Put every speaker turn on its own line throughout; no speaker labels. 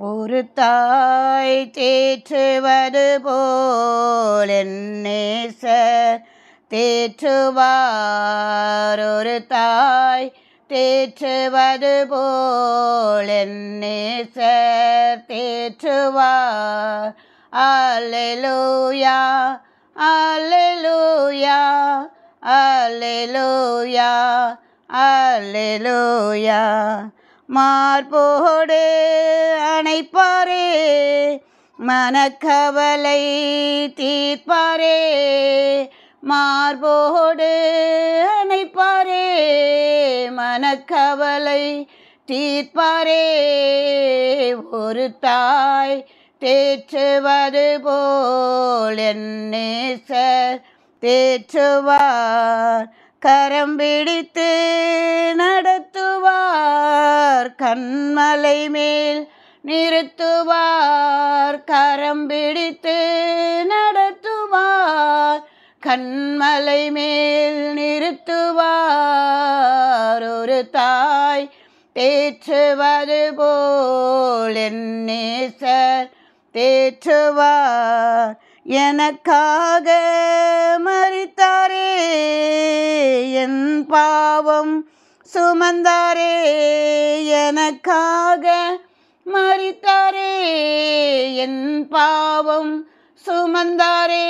ஒரு தாய் தேற்றுவது போல் என் நேசர் தேற்றுவார். ஒரு தாய் தேற்றுவது போல் என் நேசர் தேற்றுவார். அல்லேலூயா அல்லேலூயா அல்லேலூயா அல்லேலூயா. மார்போடு அணைப்பாரே, மனக்கவலை தீர்ப்பாரே. மார்போடு அணைப்பாரே, மனக்கவலை தீர்ப்பாரே. ஒரு தாய் தேற்றுவது போல் என் நேசர் தேற்றுவார். கரம் பிடித்து நடத்துவார், கண்மலை மேல் நிறுத்துவார். கரம் பிடித்து நடத்துவார், கண்மலை மேல் நிறுத்துவார். ஒரு தாய் தேற்றுவது போல் என் நேசர் தேற்றுவார். எனக்காக மரித்தாரே, என் பாவம் சுமந்தாரே. எனக்காக மரித்தாரே, என் பாவம் சுமந்தாரே.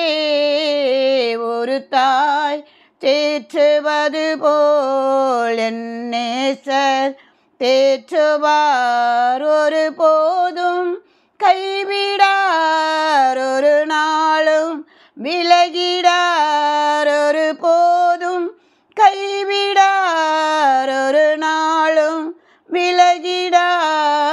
ஒரு தாய் தேற்றுவது போல் என் நேசர் தேற்றுவார். ஒரு போதும் கைவிடார், ஒரு நாளும் விலகிடார். ஒரு போதும் கைவிடார், ஒரு நாளும் விலகிடார்.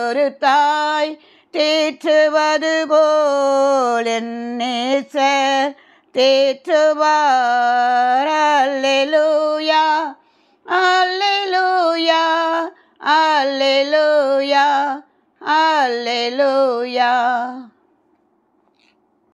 ஒரு தாய் தேற்றுவது போல் என் நேசர் தேற்றுவார். அல்லேலூயா அல்லேலூயா அல்லேலூயா அல்லேலூயா.